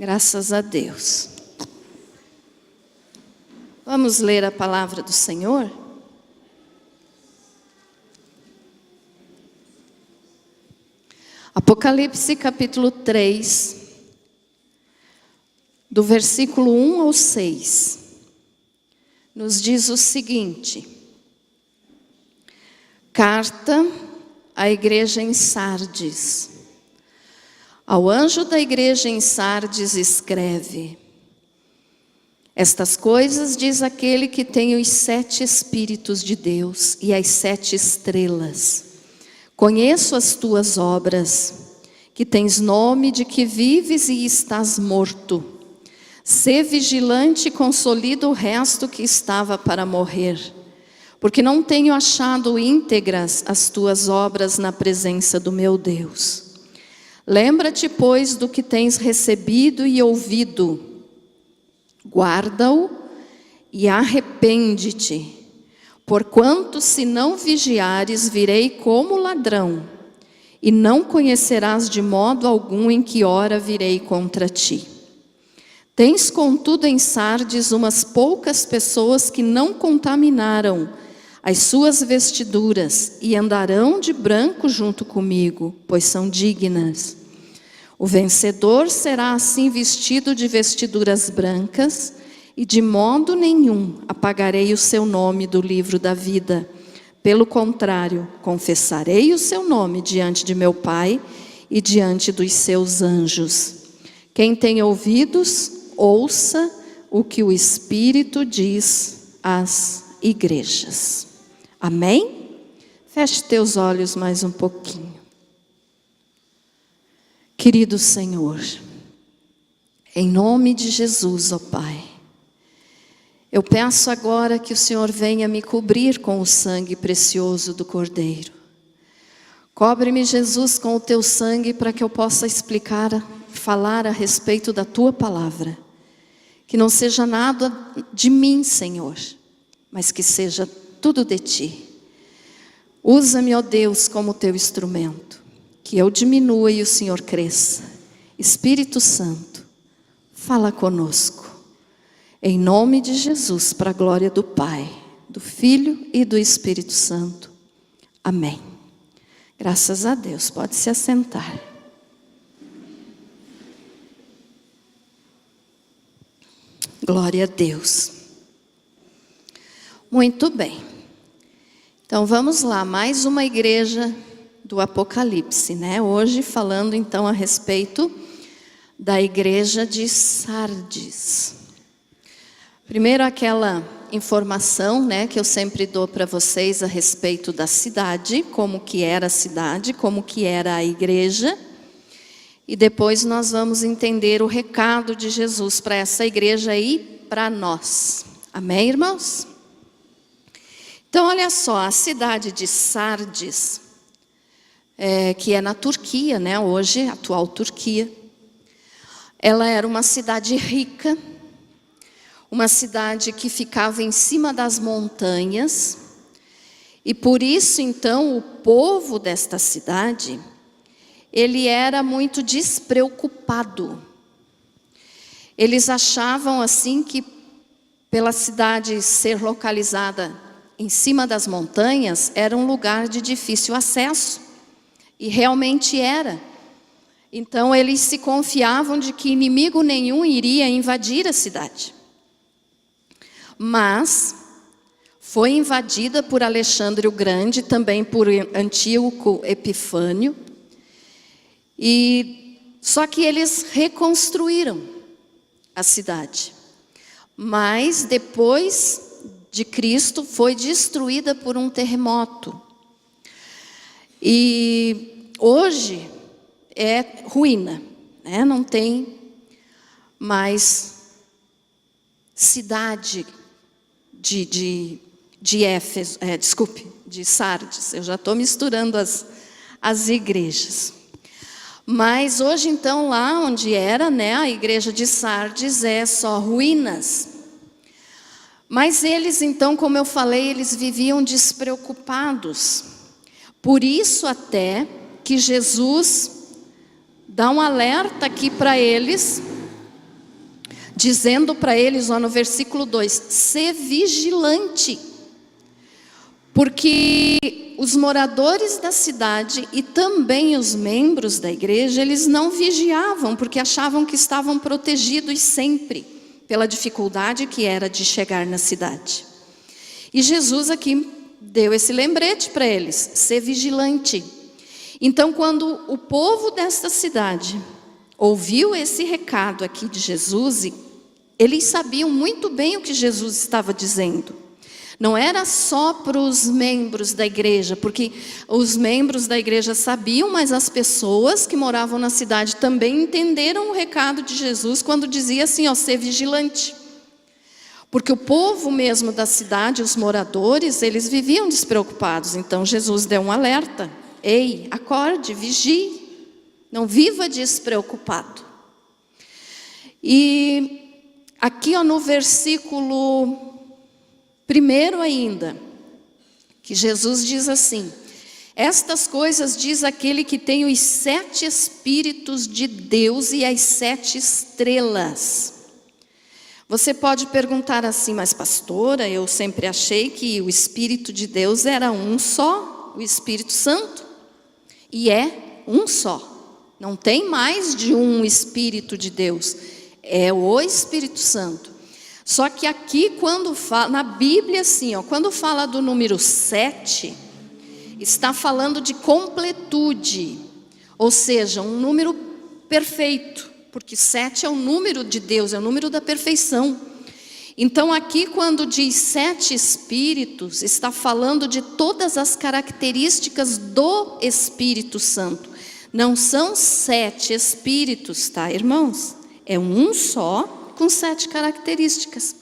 Graças a Deus. Vamos ler a palavra do Senhor? Apocalipse capítulo 3, do versículo 1 ao 6, nos diz o seguinte: Carta à igreja em Sardes. Ao anjo da igreja em Sardes escreve: Estas coisas diz aquele que tem os 7 Espíritos de Deus e as 7 estrelas. Conheço as tuas obras, que tens nome de que vives e estás morto. Sê vigilante e consolida o resto que estava para morrer, porque não tenho achado íntegras as tuas obras na presença do meu Deus. Lembra-te, pois, do que tens recebido e ouvido. Guarda-o e arrepende-te. Porquanto, se não vigiares, virei como ladrão, e não conhecerás de modo algum em que hora virei contra ti. Tens, contudo, em Sardes umas poucas pessoas que não contaminaram as suas vestiduras e andarão de branco junto comigo, pois são dignas. O vencedor será assim vestido de vestiduras brancas, e de modo nenhum apagarei o seu nome do livro da vida. Pelo contrário, confessarei o seu nome diante de meu Pai e diante dos seus anjos. Quem tem ouvidos, ouça o que o Espírito diz às igrejas. Amém? Feche teus olhos mais um pouquinho. Querido Senhor, em nome de Jesus, ó Pai, eu peço agora que o Senhor venha me cobrir com o sangue precioso do Cordeiro. Cobre-me, Jesus, com o teu sangue para que eu possa falar a respeito da tua palavra. Que não seja nada de mim, Senhor, mas que seja tudo de ti. Usa-me, ó Deus, como teu instrumento. Que eu diminua e o Senhor cresça. Espírito Santo, fala conosco. Em nome de Jesus, para a glória do Pai, do Filho e do Espírito Santo. Amém. Graças a Deus. Pode se assentar. Glória a Deus. Muito bem. Então vamos lá, mais uma igreja do Apocalipse, né? Hoje falando então a respeito da igreja de Sardes. Primeiro aquela informação, né, que eu sempre dou para vocês a respeito da cidade, como que era a cidade, como que era a igreja. E depois nós vamos entender o recado de Jesus para essa igreja e para nós. Amém, irmãos? Então olha só, a cidade de Sardes, que é na Turquia, né, hoje, atual Turquia. Ela era uma cidade rica, uma cidade que ficava em cima das montanhas, e por isso então o povo desta cidade, ele era muito despreocupado. Eles achavam assim que pela cidade ser localizada em cima das montanhas, era um lugar de difícil acesso. E realmente era. Então eles se confiavam de que inimigo nenhum iria invadir a cidade. Mas foi invadida por Alexandre o Grande, também por Antíoco Epifânio. Só que eles reconstruíram a cidade. Mas depois de Cristo foi destruída por um terremoto. E hoje é ruína, né? Não tem mais cidade de Éfeso, de Sardes. Eu já estou misturando as igrejas. Mas hoje então lá onde era, né, a igreja de Sardes é só ruínas. Mas eles então, como eu falei, eles viviam despreocupados. Por isso até que Jesus dá um alerta aqui para eles, dizendo para eles, ó, no versículo 2, ser vigilante, porque os moradores da cidade e também os membros da igreja, eles não vigiavam, porque achavam que estavam protegidos sempre, pela dificuldade que era de chegar na cidade. E Jesus aqui deu esse lembrete para eles, ser vigilante. Então, quando o povo desta cidade ouviu esse recado aqui de Jesus, eles sabiam muito bem o que Jesus estava dizendo. Não era só para os membros da igreja, porque os membros da igreja sabiam, mas as pessoas que moravam na cidade também entenderam o recado de Jesus quando dizia assim, ó, ser vigilante. Porque o povo mesmo da cidade, os moradores, eles viviam despreocupados. Então Jesus deu um alerta. Ei, acorde, vigie, não viva despreocupado. E aqui, ó, no versículo 1 ainda, que Jesus diz assim, estas coisas diz aquele que tem os 7 Espíritos de Deus e as 7 estrelas. Você pode perguntar assim, mas pastora, eu sempre achei que o Espírito de Deus era um só, o Espírito Santo. E é um só, não tem mais de um Espírito de Deus, é o Espírito Santo. Só que aqui quando fala, na Bíblia assim, ó, quando fala do número 7, está falando de completude, ou seja, um número perfeito, porque 7 é o número de Deus, é o número da perfeição. Então aqui quando diz 7 Espíritos, está falando de todas as características do Espírito Santo. Não são 7 Espíritos, tá, irmãos? É um só, com 7 características.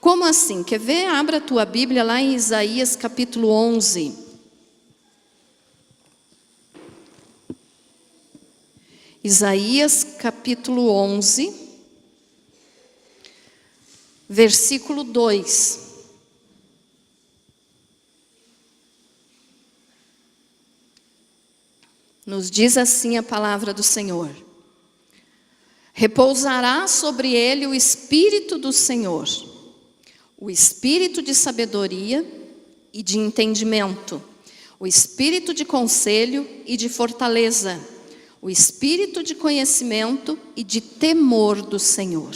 Como assim? Quer ver? Abra a tua Bíblia lá em Isaías capítulo 11. Isaías capítulo 11, versículo 2. Nos diz assim a palavra do Senhor. Repousará sobre ele o Espírito do Senhor, o Espírito de sabedoria e de entendimento, o Espírito de conselho e de fortaleza, o Espírito de conhecimento e de temor do Senhor.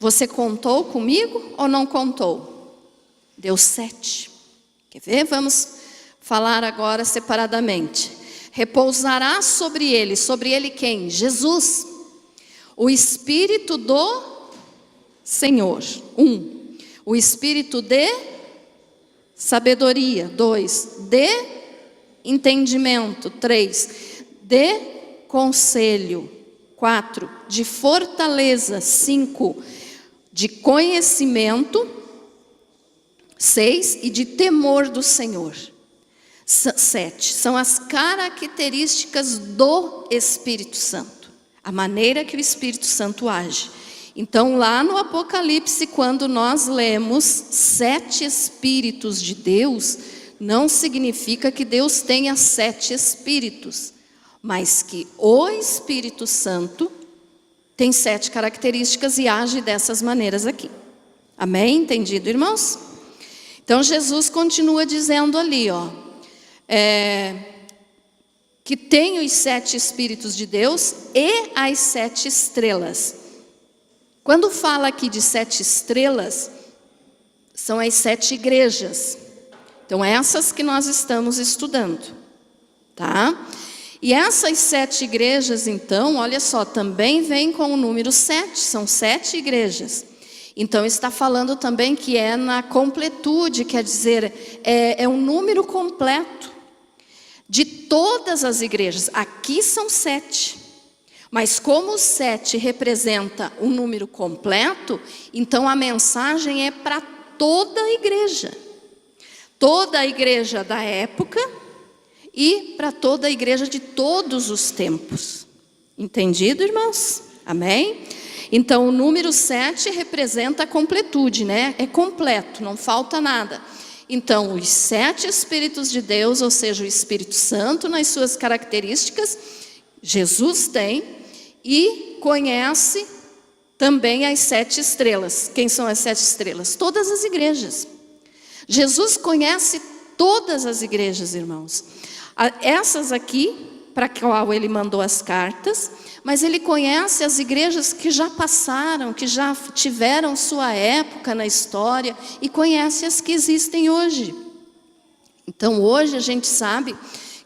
Você contou comigo ou não contou? Deu 7. Quer ver? Vamos falar agora separadamente. Repousará sobre ele quem? Jesus. O Espírito do Senhor, 1. O Espírito de sabedoria, 2. De entendimento, 3. De conselho, 4. De fortaleza, 5. De conhecimento, 6. E de temor do Senhor, 7. São as características do Espírito Santo. A maneira que o Espírito Santo age. Então lá no Apocalipse, quando nós lemos 7 Espíritos de Deus, não significa que Deus tenha 7 Espíritos, mas que o Espírito Santo tem 7 características e age dessas maneiras aqui. Amém? Entendido, irmãos? Então Jesus continua dizendo ali, ó, que tem os 7 Espíritos de Deus e as 7 estrelas. Quando fala aqui de 7 estrelas, são as 7 igrejas. Então essas que nós estamos estudando, tá? E essas 7 igrejas, então, olha só, também vem com o número 7, são 7 igrejas. Então está falando também que é na completude, quer dizer, é um número completo. De todas as igrejas, aqui são 7, mas como o 7 representa um número completo, então a mensagem é para toda a igreja da época e para toda a igreja de todos os tempos. Entendido, irmãos? Amém? Então o número 7 representa a completude, né? É completo, não falta nada. Então, os 7 Espíritos de Deus, ou seja, o Espírito Santo nas suas características, Jesus tem e conhece também as 7 estrelas. Quem são as 7 estrelas? Todas as igrejas. Jesus conhece todas as igrejas, irmãos. Essas aqui, para qual ele mandou as cartas, mas ele conhece as igrejas que já passaram, que já tiveram sua época na história, e conhece as que existem hoje. Então hoje a gente sabe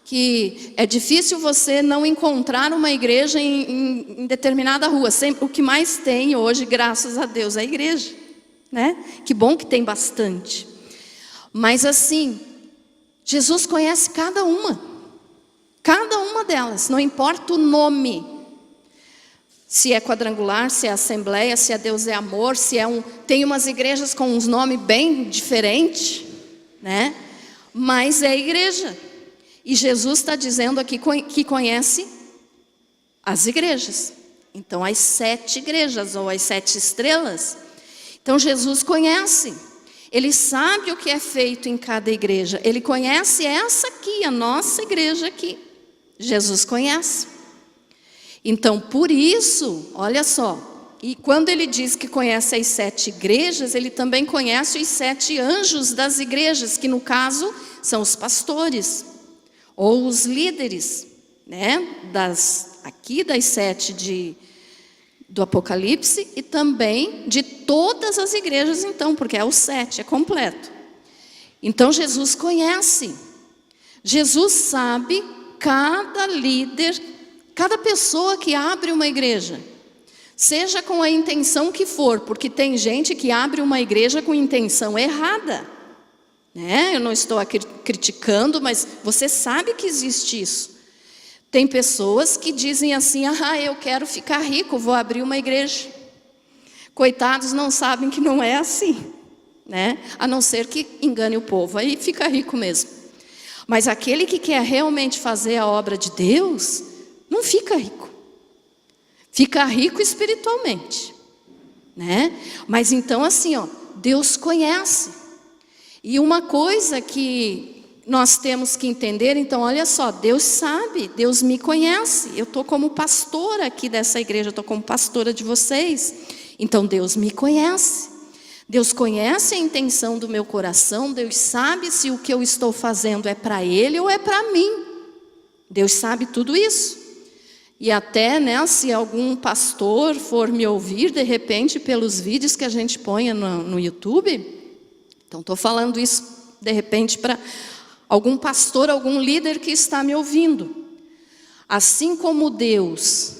que é difícil você não encontrar uma igreja em determinada rua. Sempre, o que mais tem hoje, graças a Deus, é a igreja, né? Que bom que tem bastante. Mas assim, Jesus conhece cada uma delas, não importa o nome. Se é quadrangular, se é assembleia, se é Deus é amor, se é tem umas igrejas com uns nomes bem diferentes, né? Mas é igreja. E Jesus está dizendo aqui que conhece as igrejas. Então, as 7 igrejas, ou as 7 estrelas. Então, Jesus conhece. Ele sabe o que é feito em cada igreja. Ele conhece essa aqui, a nossa igreja aqui. Jesus conhece. Então, por isso, olha só. E quando ele diz que conhece as 7 igrejas, ele também conhece os 7 anjos das igrejas, que no caso são os pastores. Ou os líderes, né, aqui das 7 do Apocalipse, e também de todas as igrejas, então, porque é o 7, é completo. Então Jesus conhece, Jesus sabe cada líder, cada pessoa que abre uma igreja, seja com a intenção que for, porque tem gente que abre uma igreja com intenção errada. Eu não estou aqui criticando, mas você sabe que existe isso. Tem pessoas que dizem assim: eu quero ficar rico, vou abrir uma igreja. Coitados, não sabem que não é assim, né? A não ser que engane o povo, aí fica rico mesmo. Mas aquele que quer realmente fazer a obra de Deus, não fica rico. Fica rico espiritualmente, né? Mas então assim, Deus conhece. E uma coisa que nós temos que entender, então, olha só, Deus sabe, Deus me conhece. Eu estou como pastora aqui dessa igreja, eu estou como pastora de vocês. Então, Deus me conhece. Deus conhece a intenção do meu coração, Deus sabe se o que eu estou fazendo é para Ele ou é para mim. Deus sabe tudo isso. E até, se algum pastor for me ouvir, de repente, pelos vídeos que a gente põe no YouTube... Então, estou falando isso, de repente, para algum pastor, algum líder que está me ouvindo. Assim como Deus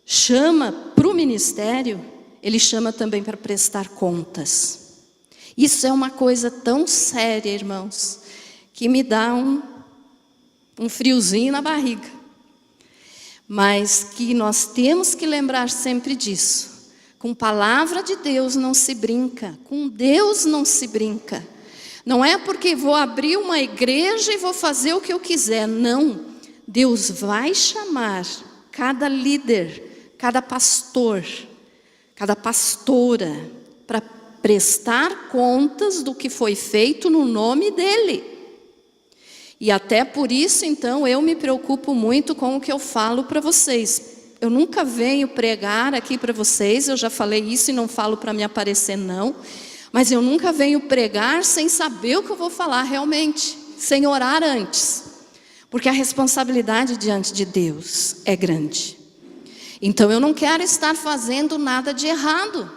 chama para o ministério, Ele chama também para prestar contas. Isso é uma coisa tão séria, irmãos, que me dá um friozinho na barriga. Mas que nós temos que lembrar sempre disso. Com palavra de Deus não se brinca, com Deus não se brinca. Não é porque vou abrir uma igreja e vou fazer o que eu quiser, não. Deus vai chamar cada líder, cada pastor, cada pastora, para prestar contas do que foi feito no nome dEle. E até por isso, então, eu me preocupo muito com o que eu falo para vocês. Eu nunca venho pregar aqui para vocês, eu já falei isso e não falo para me aparecer não, mas eu nunca venho pregar sem saber o que eu vou falar realmente, sem orar antes, porque a responsabilidade diante de Deus é grande. Então eu não quero estar fazendo nada de errado,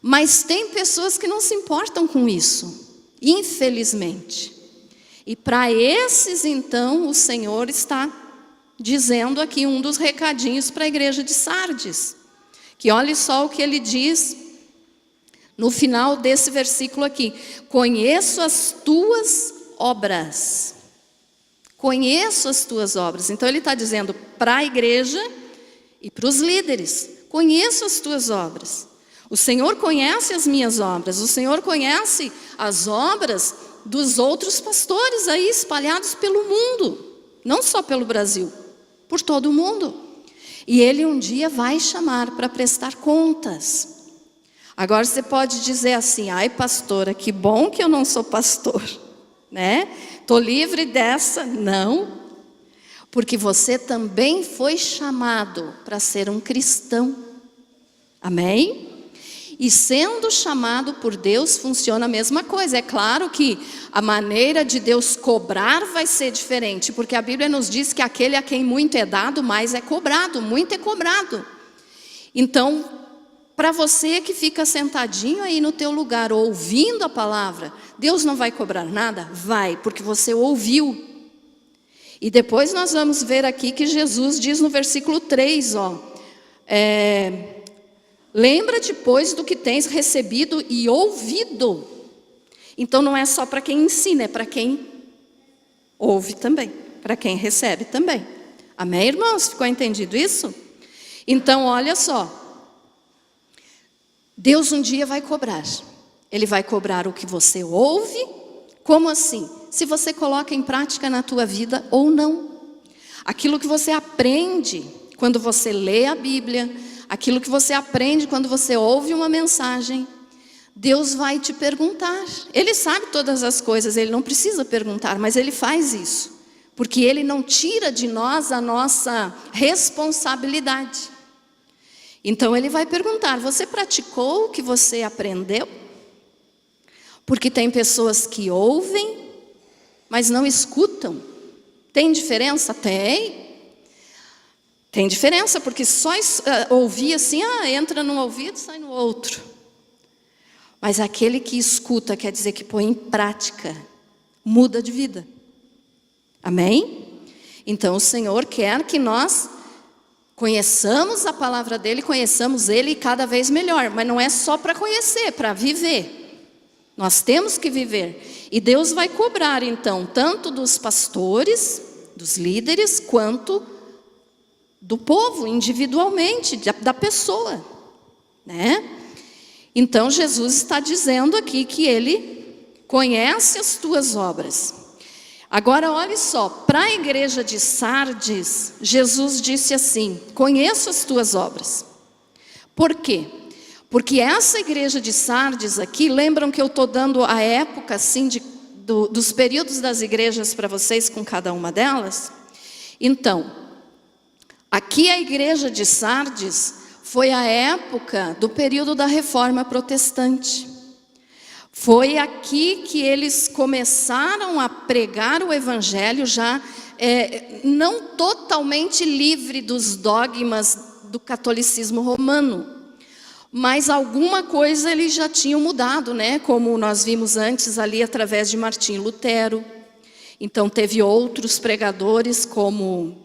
mas tem pessoas que não se importam com isso, infelizmente. E para esses então o Senhor está dizendo aqui um dos recadinhos para a igreja de Sardes, que olhe só o que ele diz no final desse versículo aqui: conheço as tuas obras. Conheço as tuas obras. Então ele está dizendo para a igreja e para os líderes: conheço as tuas obras. O Senhor conhece as minhas obras, o Senhor conhece as obras dos outros pastores aí espalhados pelo mundo, não só pelo Brasil, por todo o mundo. E Ele um dia vai chamar para prestar contas. Agora você pode dizer assim: ai pastora, que bom que eu não sou pastor, né? Estou livre dessa. Não, porque você também foi chamado para ser um cristão. Amém? E sendo chamado por Deus, funciona a mesma coisa. É claro que a maneira de Deus cobrar vai ser diferente, porque a Bíblia nos diz que aquele a quem muito é dado, mais é cobrado, muito é cobrado. Então, para você que fica sentadinho aí no teu lugar, ouvindo a palavra, Deus não vai cobrar nada? Vai, porque você ouviu. E depois nós vamos ver aqui que Jesus diz no versículo 3, lembra-te, pois, do que tens recebido e ouvido. Então não é só para quem ensina, é para quem ouve também, para quem recebe também. Amém, irmãos? Ficou entendido isso? Então, olha só. Deus um dia vai cobrar. Ele vai cobrar o que você ouve. Como assim? Se você coloca em prática na tua vida ou não. Aquilo que você aprende quando você lê a Bíblia, aquilo que você aprende quando você ouve uma mensagem, Deus vai te perguntar. Ele sabe todas as coisas, Ele não precisa perguntar, mas Ele faz isso. Porque Ele não tira de nós a nossa responsabilidade. Então Ele vai perguntar, você praticou o que você aprendeu? Porque tem pessoas que ouvem, mas não escutam. Tem diferença? Tem. Tem diferença, porque só ouvir assim, entra num ouvido, sai no outro. Mas aquele que escuta, quer dizer que põe em prática, muda de vida. Amém? Então o Senhor quer que nós conheçamos a palavra dEle, conheçamos Ele cada vez melhor. Mas não é só para conhecer, para viver. Nós temos que viver. E Deus vai cobrar então, tanto dos pastores, dos líderes, quanto do povo, individualmente, da pessoa, né? Então Jesus está dizendo aqui que Ele conhece as tuas obras. Agora olhe só, para a igreja de Sardes, Jesus disse assim, conheço as tuas obras. Por quê? Porque essa igreja de Sardes aqui, lembram que eu estou dando a época assim, dos períodos das igrejas para vocês com cada uma delas? Então, aqui a igreja de Sardes foi a época do período da Reforma Protestante. Foi aqui que eles começaram a pregar o Evangelho já não totalmente livre dos dogmas do catolicismo romano. Mas alguma coisa eles já tinham mudado, né? Como nós vimos antes ali através de Martim Lutero. Então teve outros pregadores como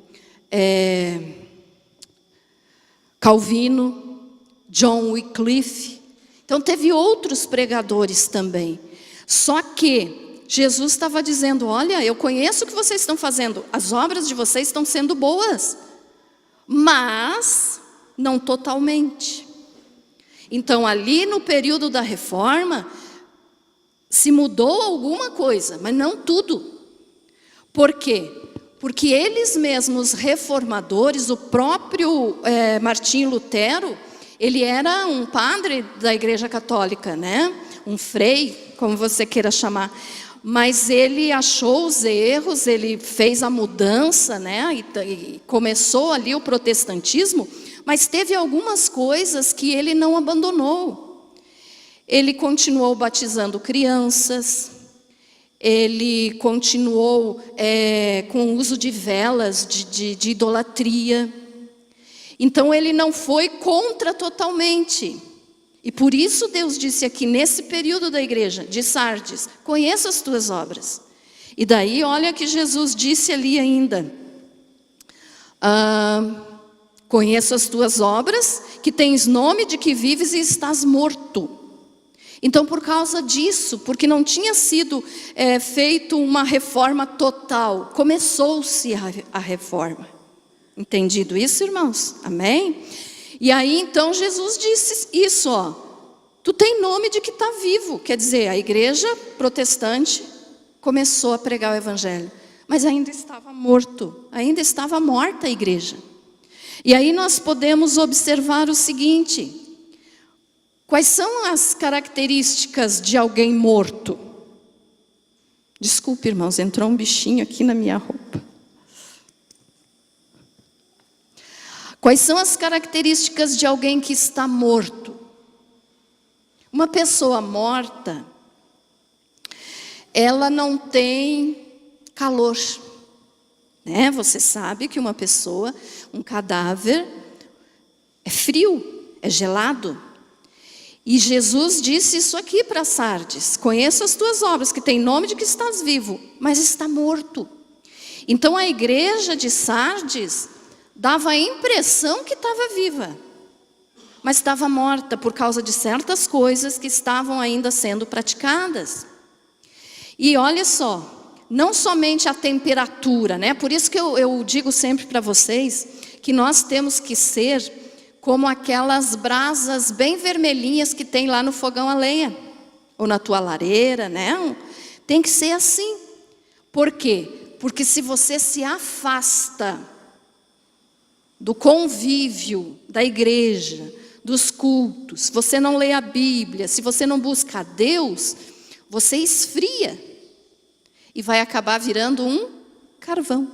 Calvino, John Wycliffe. Então teve outros pregadores também. Só que Jesus estava dizendo, olha, eu conheço o que vocês estão fazendo. As obras de vocês estão sendo boas. Mas não totalmente. Então ali no período da reforma, se mudou alguma coisa, mas não tudo. Por quê? Porque eles mesmos reformadores, o próprio Martim Lutero, ele era um padre da Igreja Católica, né? Um frei, como você queira chamar. Mas ele achou os erros, ele fez a mudança, né? E começou ali o protestantismo, mas teve algumas coisas que ele não abandonou. Ele continuou batizando crianças, ele continuou com o uso de velas, de idolatria. Então ele não foi contra totalmente. E por isso Deus disse aqui, nesse período da igreja de Sardes, conheça as tuas obras. E daí olha que Jesus disse ali ainda, conheço as tuas obras, que tens nome de que vives e estás morto. Então por causa disso, porque não tinha sido feito uma reforma total, começou-se a reforma. Entendido isso, irmãos? Amém? E aí então Jesus disse isso, tu tem nome de que está vivo. Quer dizer, a igreja protestante começou a pregar o evangelho, mas ainda estava morto, ainda estava morta a igreja. E aí nós podemos observar o seguinte, quais são as características de alguém morto? Desculpe, irmãos, entrou um bichinho aqui na minha roupa. Quais são as características de alguém que está morto? Uma pessoa morta, ela não tem calor, né? Você sabe que uma pessoa, um cadáver, é frio, é gelado. E Jesus disse isso aqui para Sardes: conheço as tuas obras, que tem nome de que estás vivo, mas está morto. Então a igreja de Sardes dava a impressão que estava viva, mas estava morta por causa de certas coisas que estavam ainda sendo praticadas. E olha só, não somente a temperatura, né? Por isso que eu digo sempre para vocês que nós temos que ser como aquelas brasas bem vermelhinhas que tem lá no fogão a lenha, ou na tua lareira, né? Tem que ser assim. Por quê? Porque se você se afasta do convívio da igreja, dos cultos, você não lê a Bíblia, se você não busca a Deus, você esfria e vai acabar virando um carvão.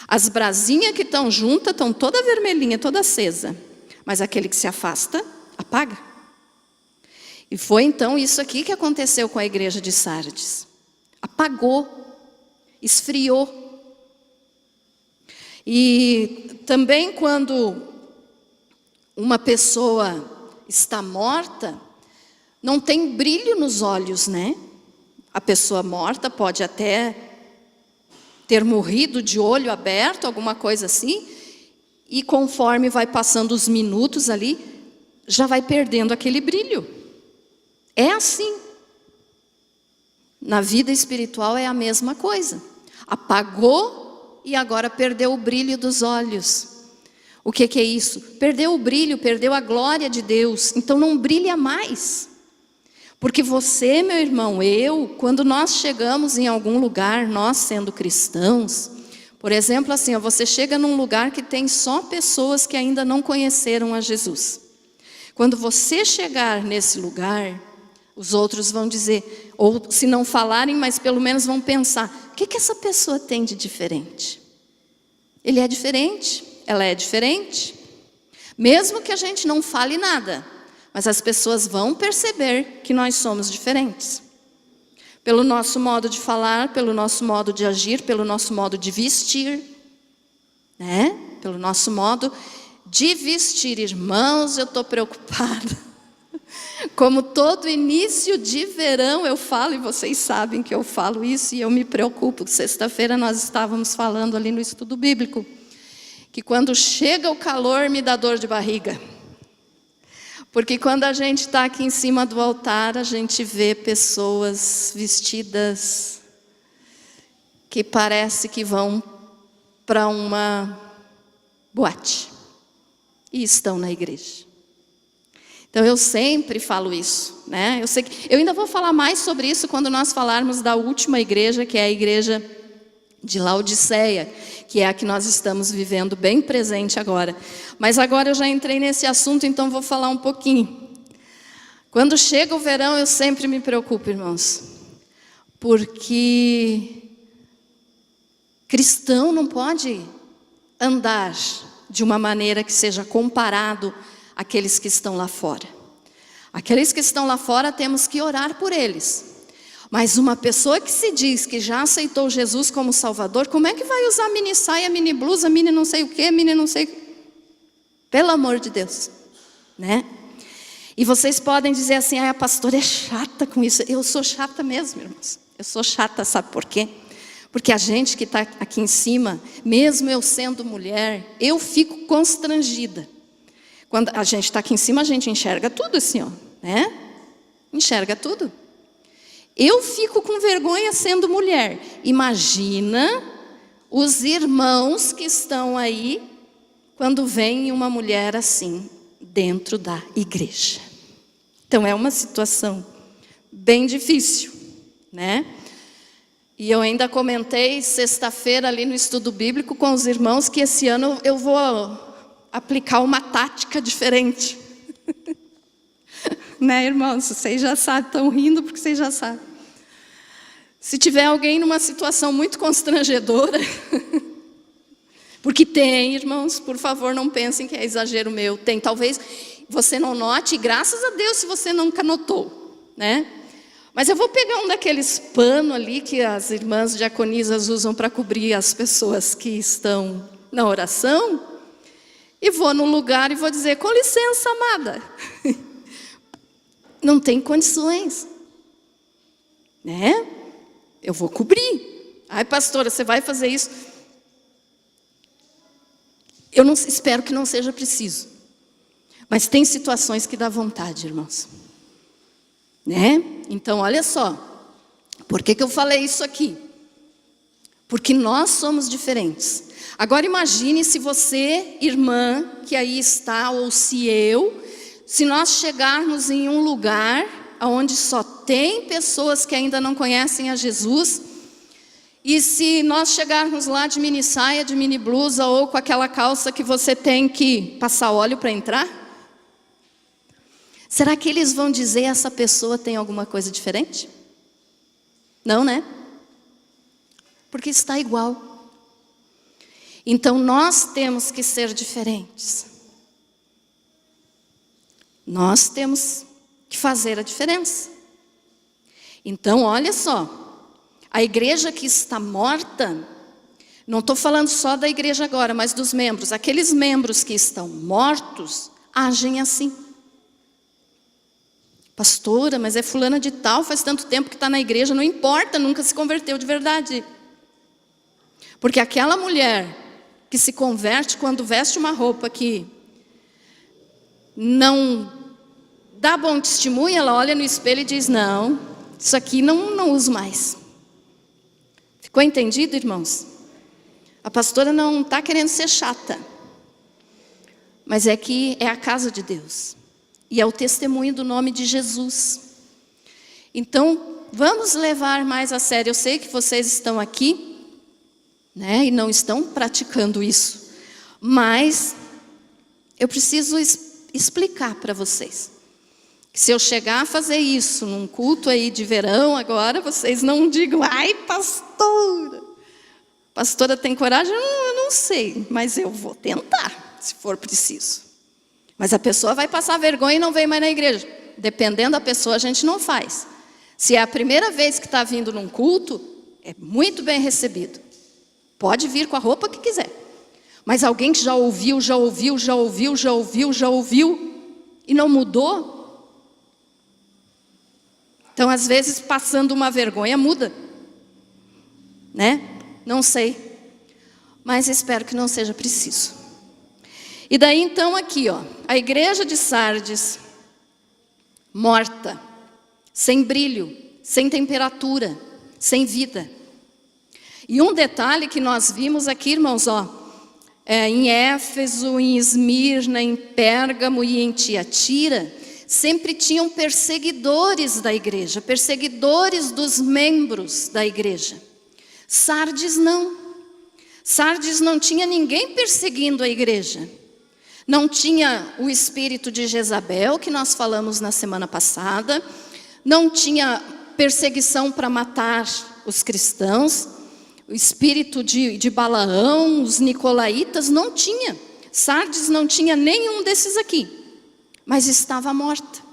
As brasinhas que estão juntas estão toda vermelhinha, toda acesa, mas aquele que se afasta, apaga. E foi então isso aqui que aconteceu com a igreja de Sardes. Apagou, esfriou. E também quando uma pessoa está morta, não tem brilho nos olhos, né? A pessoa morta pode até ter morrido de olho aberto, alguma coisa assim, e conforme vai passando os minutos ali, já vai perdendo aquele brilho. É assim. Na vida espiritual é a mesma coisa. Apagou e agora perdeu o brilho dos olhos. O que é isso? Perdeu o brilho, perdeu a glória de Deus, então não brilha mais. Porque você, meu irmão, quando nós chegamos em algum lugar, nós sendo cristãos, por exemplo, assim, você chega num lugar que tem só pessoas que ainda não conheceram a Jesus. Quando você chegar nesse lugar, os outros vão dizer, ou se não falarem, mas pelo menos vão pensar, o que essa pessoa tem de diferente? Ele é diferente, ela é diferente. Mesmo que a gente não fale nada, mas as pessoas vão perceber que nós somos diferentes. Pelo nosso modo de falar, pelo nosso modo de agir, pelo nosso modo de vestir, né? Pelo nosso modo de vestir. Irmãos, eu estou preocupada. Como todo início de verão eu falo, e vocês sabem que eu falo isso, e eu me preocupo. Sexta-feira nós estávamos falando ali no estudo bíblico, que quando chega o calor me dá dor de barriga. Porque quando a gente está aqui em cima do altar, a gente vê pessoas vestidas que parece que vão para uma boate e estão na igreja. Então eu sempre falo isso, né? Eu ainda vou falar mais sobre isso quando nós falarmos da última igreja, que é a igreja de Laodiceia, que é a que nós estamos vivendo bem presente agora. Mas agora eu já entrei nesse assunto, então vou falar um pouquinho. Quando chega o verão, eu sempre me preocupo, irmãos, porque cristão não pode andar de uma maneira que seja comparado àqueles que estão lá fora. Aqueles que estão lá fora, temos que orar por eles. Mas uma pessoa que se diz que já aceitou Jesus como Salvador, como é que vai usar mini saia, mini blusa, mini não sei o quê, mini não sei... Pelo amor de Deus, né? E vocês podem dizer assim, a pastora é chata com isso. Eu sou chata mesmo, irmãos. Eu sou chata, sabe por quê? Porque a gente que está aqui em cima, mesmo eu sendo mulher, eu fico constrangida. Quando a gente está aqui em cima, a gente enxerga tudo assim, ó, né? Enxerga tudo. Eu fico com vergonha sendo mulher. Imagina os irmãos que estão aí quando vem uma mulher assim dentro da igreja. Então é uma situação bem difícil, né? E eu ainda comentei sexta-feira ali no estudo bíblico com os irmãos que esse ano eu vou aplicar uma tática diferente. Né, irmãos? Vocês já sabem, estão rindo porque vocês já sabem. Se tiver alguém numa situação muito constrangedora, Porque tem, irmãos, por favor, não pensem que é exagero meu. Tem, talvez você não note, e graças a Deus se você nunca notou, né? Mas eu vou pegar um daqueles panos ali que as irmãs diaconisas usam para cobrir as pessoas que estão na oração, e vou no lugar e vou dizer, com licença, amada. Não tem condições, né? Eu vou cobrir. Ai, pastora, você vai fazer isso? Eu não, espero que não seja preciso. Mas tem situações que dá vontade, irmãos. Né? Então, olha só. Por que eu falei isso aqui? Porque nós somos diferentes. Agora imagine se você, irmã, que aí está, ou se nós chegarmos em um lugar onde só tem pessoas que ainda não conhecem a Jesus, e se nós chegarmos lá de mini saia, de mini blusa, ou com aquela calça que você tem que passar óleo para entrar, será que eles vão dizer essa pessoa tem alguma coisa diferente? Não, né? Porque está igual. Então nós temos que ser diferentes. Nós temos que fazer a diferença. Então olha só. A igreja que está morta, não estou falando só da igreja agora, mas dos membros. Aqueles membros que estão mortos, agem assim. Pastora, mas é fulana de tal, faz tanto tempo que está na igreja, não importa, nunca se converteu de verdade. Porque aquela mulher que se converte quando veste uma roupa que não dá bom testemunho, ela olha no espelho e diz, não, isso aqui não uso mais. Ficou entendido, irmãos? A pastora não está querendo ser chata, mas é que é a casa de Deus. E é o testemunho do nome de Jesus. Então, vamos levar mais a sério. Eu sei que vocês estão aqui, né, e não estão praticando isso. Mas eu preciso explicar para vocês. Se eu chegar a fazer isso num culto aí de verão agora, vocês não digam, ai pastora. Pastora tem coragem? Eu não sei, mas eu vou tentar, se for preciso. Mas a pessoa vai passar vergonha e não vem mais na igreja. Dependendo da pessoa, a gente não faz. Se é a primeira vez que está vindo num culto, é muito bem recebido. Pode vir com a roupa que quiser. Mas alguém que já ouviu e não mudou. Então, às vezes, passando uma vergonha, muda. Né? Não sei. Mas espero que não seja preciso. E daí então aqui, ó, a igreja de Sardes, morta, sem brilho, sem temperatura, sem vida. E um detalhe que nós vimos aqui, irmãos, ó, em Éfeso, em Esmirna, em Pérgamo e em Tiatira, sempre tinham perseguidores da igreja, perseguidores dos membros da igreja. Sardes não. Sardes não tinha ninguém perseguindo a igreja. Não tinha o espírito de Jezabel, que nós falamos na semana passada. Não tinha perseguição para matar os cristãos. O espírito de Balaão, os nicolaítas, não tinha. Sardes não tinha nenhum desses aqui. Mas estava morta.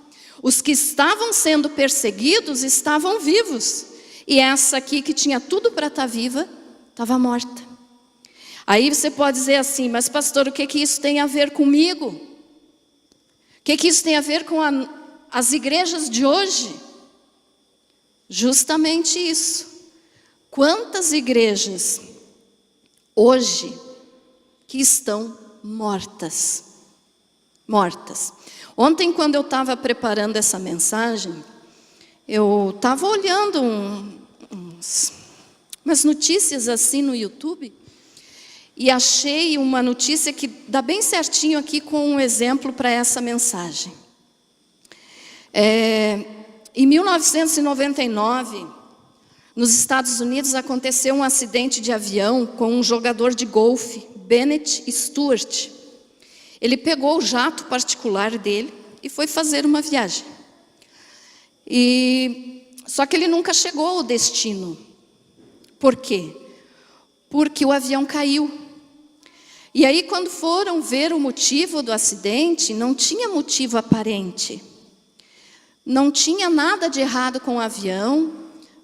Os que estavam sendo perseguidos estavam vivos. E essa aqui, que tinha tudo para estar viva, estava morta. Aí você pode dizer assim, mas pastor, o que isso tem a ver comigo? O que isso tem a ver com as igrejas de hoje? Justamente isso. Quantas igrejas hoje que estão mortas? Mortas. Ontem, quando eu estava preparando essa mensagem, eu estava olhando umas notícias assim no YouTube, e achei uma notícia que dá bem certinho aqui com um exemplo para essa mensagem. Em 1999, nos Estados Unidos, aconteceu um acidente de avião com um jogador de golfe, Bennett Stewart. Ele pegou o jato particular dele e foi fazer uma viagem. Só que ele nunca chegou ao destino. Por quê? Porque o avião caiu. E aí, quando foram ver o motivo do acidente, não tinha motivo aparente. Não tinha nada de errado com o avião.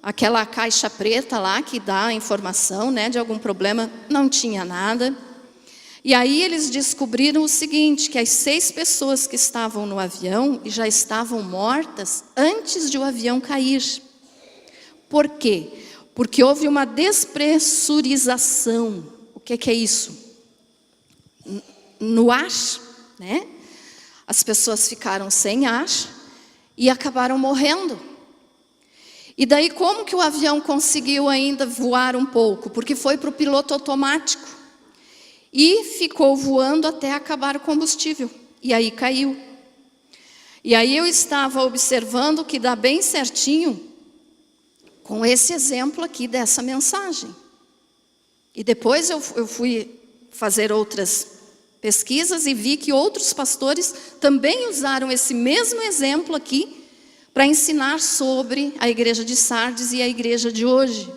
Aquela caixa preta lá que dá a informação, né, de algum problema, não tinha nada. E aí eles descobriram o seguinte, que as 6 pessoas que estavam no avião já estavam mortas antes de o avião cair. Por quê? Porque houve uma despressurização. O que é isso? No ar, né? As pessoas ficaram sem ar e acabaram morrendo. E daí como que o avião conseguiu ainda voar um pouco? Porque foi para o piloto automático. E ficou voando até acabar o combustível. E aí caiu. E aí eu estava observando que dá bem certinho com esse exemplo aqui dessa mensagem. E depois eu fui fazer outras pesquisas e vi que outros pastores também usaram esse mesmo exemplo aqui para ensinar sobre a igreja de Sardes e a igreja de hoje.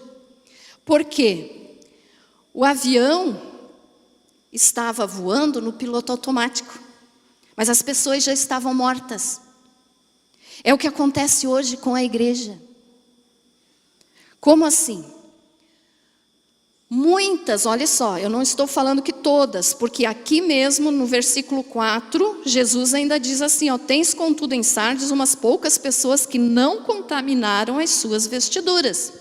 Por quê? O avião estava voando no piloto automático, mas as pessoas já estavam mortas. É o que acontece hoje com a igreja. Como assim? Muitas, olha só, eu não estou falando que todas, porque aqui mesmo no versículo 4, Jesus ainda diz assim, ó, tens contudo em Sardes umas poucas pessoas que não contaminaram as suas vestiduras.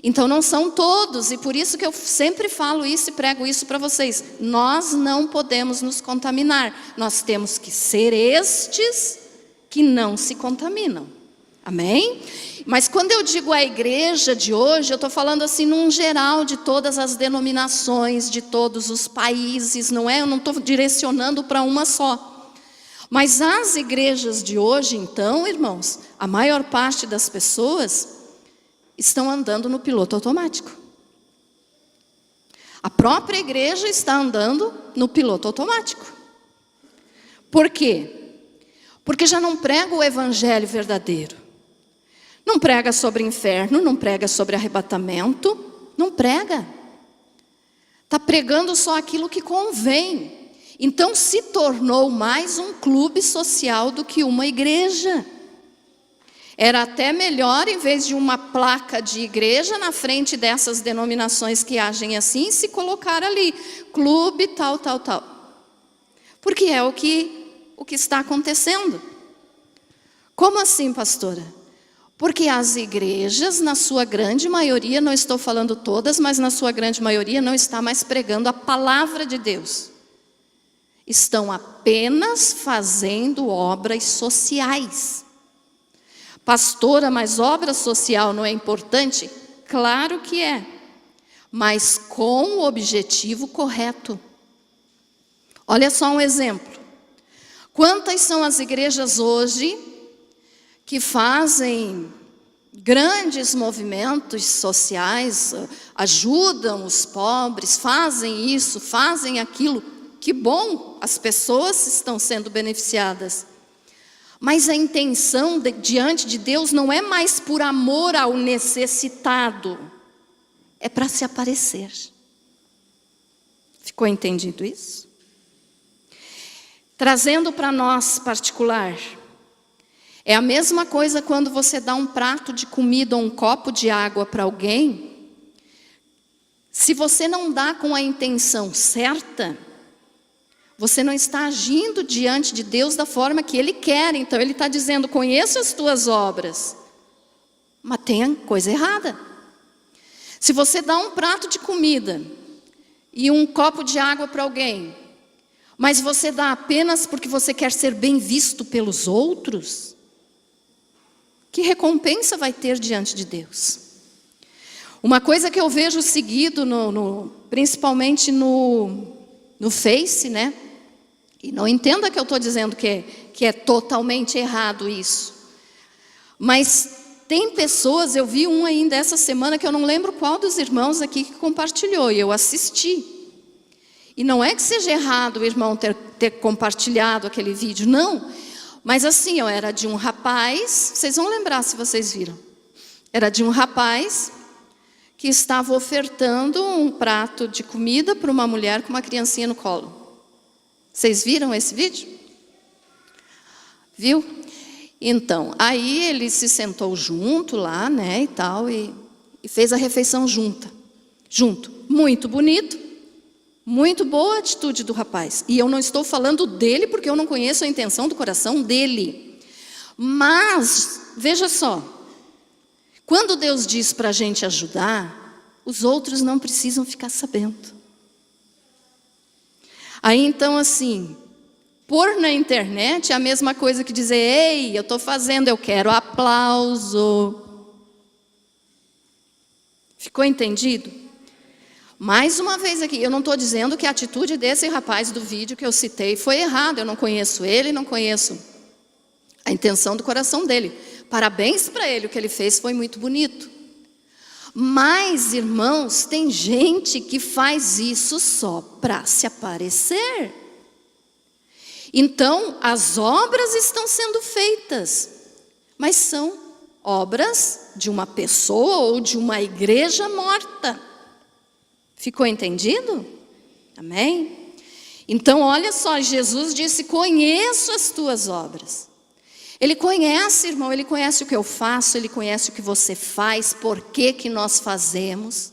Então não são todos, e por isso que eu sempre falo isso e prego isso para vocês. Nós não podemos nos contaminar, nós temos que ser estes que não se contaminam. Amém? Mas quando eu digo a igreja de hoje, eu estou falando assim num geral de todas as denominações, de todos os países, não é? Eu não estou direcionando para uma só. Mas as igrejas de hoje, então, irmãos, a maior parte das pessoas estão andando no piloto automático. A própria igreja está andando no piloto automático. Por quê? Porque já não prega o evangelho verdadeiro. Não prega sobre inferno, não prega sobre arrebatamento, não prega. Está pregando só aquilo que convém. Então se tornou mais um clube social do que uma igreja. Era até melhor, em vez de uma placa de igreja na frente dessas denominações que agem assim, se colocar ali, clube tal, tal, tal. Porque é o que está acontecendo. Como assim, pastora? Porque as igrejas, na sua grande maioria, não estou falando todas, mas na sua grande maioria não está mais pregando a palavra de Deus. Estão apenas fazendo obras sociais. Pastora, mas obra social não é importante? Claro que é, mas com o objetivo correto. Olha só um exemplo. Quantas são as igrejas hoje que fazem grandes movimentos sociais, ajudam os pobres, fazem isso, fazem aquilo? Que bom, as pessoas estão sendo beneficiadas. Mas a intenção diante de Deus não é mais por amor ao necessitado, é para se aparecer. Ficou entendido isso? Trazendo para nós particular, é a mesma coisa quando você dá um prato de comida ou um copo de água para alguém. Se você não dá com a intenção certa, você não está agindo diante de Deus da forma que Ele quer. Então Ele está dizendo, conheço as tuas obras, mas tem coisa errada. Se você dá um prato de comida e um copo de água para alguém, mas você dá apenas porque você quer ser bem visto pelos outros, que recompensa vai ter diante de Deus? Uma coisa que eu vejo seguido, principalmente no Face, né? E não entenda que eu estou dizendo que é totalmente errado isso. Mas tem pessoas, eu vi um ainda essa semana, que eu não lembro qual dos irmãos aqui que compartilhou, e eu assisti. E não é que seja errado o irmão ter compartilhado aquele vídeo, não. Mas assim, era de um rapaz, vocês vão lembrar se vocês viram. Era de um rapaz que estava ofertando um prato de comida para uma mulher com uma criancinha no colo. Vocês viram esse vídeo? Viu? Então, aí ele se sentou junto lá, né, e tal, e fez a refeição junto. Muito bonito, muito boa a atitude do rapaz. E eu não estou falando dele porque eu não conheço a intenção do coração dele. Mas, veja só, quando Deus diz para a gente ajudar, os outros não precisam ficar sabendo. Aí então assim, pôr na internet é a mesma coisa que dizer, ei, eu estou fazendo, eu quero aplauso. Ficou entendido? Mais uma vez aqui, eu não estou dizendo que a atitude desse rapaz do vídeo que eu citei foi errada. Eu não conheço ele, não conheço a intenção do coração dele. Parabéns para ele, o que ele fez foi muito bonito. Mas, irmãos, tem gente que faz isso só para se aparecer. Então, as obras estão sendo feitas, mas são obras de uma pessoa ou de uma igreja morta. Ficou entendido? Amém? Então, olha só, Jesus disse, conheço as tuas obras. Ele conhece, irmão, ele conhece o que eu faço, ele conhece o que você faz, por que nós fazemos.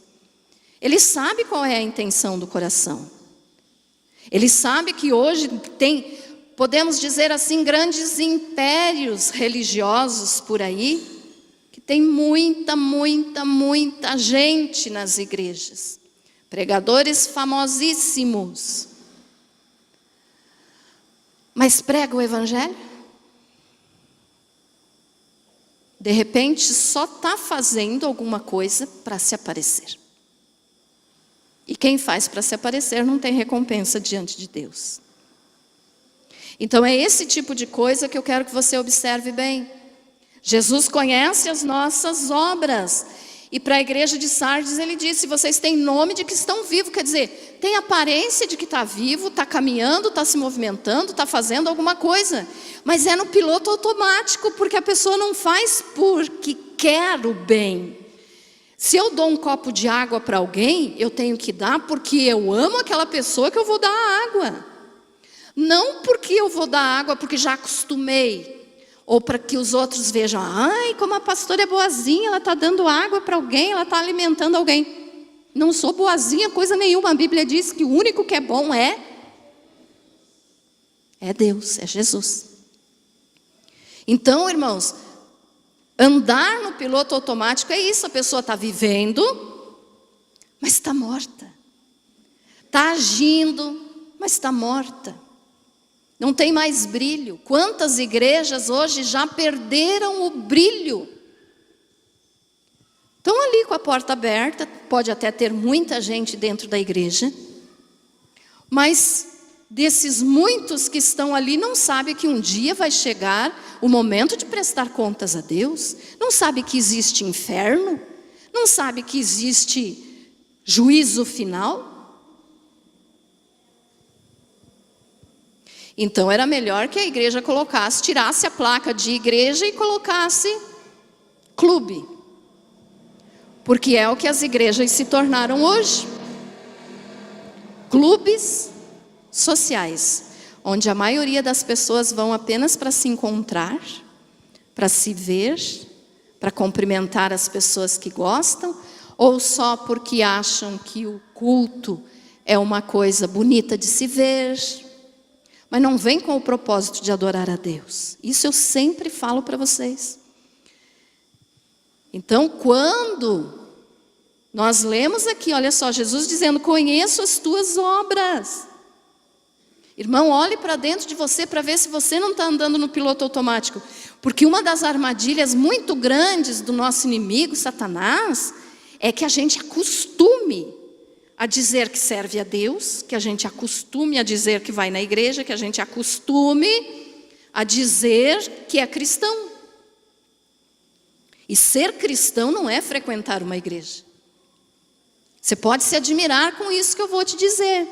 Ele sabe qual é a intenção do coração. Ele sabe que hoje tem, podemos dizer assim, grandes impérios religiosos por aí, que tem muita gente nas igrejas. Pregadores famosíssimos. Mas prega o evangelho? De repente, só está fazendo alguma coisa para se aparecer. E quem faz para se aparecer não tem recompensa diante de Deus. Então é esse tipo de coisa que eu quero que você observe bem. Jesus conhece as nossas obras. E para a igreja de Sardes ele disse, vocês têm nome de que estão vivos. Quer dizer, tem aparência de que está vivo, está caminhando, está se movimentando, está fazendo alguma coisa. Mas é no piloto automático, porque a pessoa não faz porque quer o bem. Se eu dou um copo de água para alguém, eu tenho que dar porque eu amo aquela pessoa que eu vou dar a água. Não porque eu vou dar água porque já acostumei. Ou para que os outros vejam, ai, como a pastora é boazinha, ela está dando água para alguém, ela está alimentando alguém. Não sou boazinha, coisa nenhuma. A Bíblia diz que o único que é bom é Deus, é Jesus. Então, irmãos, andar no piloto automático é isso. A pessoa está vivendo, mas está morta. Está agindo, mas está morta. Não tem mais brilho. Quantas igrejas hoje já perderam o brilho? Estão ali com a porta aberta, pode até ter muita gente dentro da igreja, mas desses muitos que estão ali não sabe que um dia vai chegar o momento de prestar contas a Deus, não sabe que existe inferno, não sabe que existe juízo final. Então era melhor que a igreja colocasse, tirasse a placa de igreja e colocasse clube. Porque é o que as igrejas se tornaram hoje. Clubes sociais, onde a maioria das pessoas vão apenas para se encontrar, para se ver, para cumprimentar as pessoas que gostam, ou só porque acham que o culto é uma coisa bonita de se ver, mas não vem com o propósito de adorar a Deus. Isso eu sempre falo para vocês. Então, quando nós lemos aqui, olha só, Jesus dizendo, conheço as tuas obras. Irmão, olhe para dentro de você para ver se você não está andando no piloto automático. Porque uma das armadilhas muito grandes do nosso inimigo, Satanás, é que a gente acostume a dizer que serve a Deus, que a gente acostume a dizer que vai na igreja, que a gente acostume a dizer que é cristão. E ser cristão não é frequentar uma igreja. Você pode se admirar com isso que eu vou te dizer.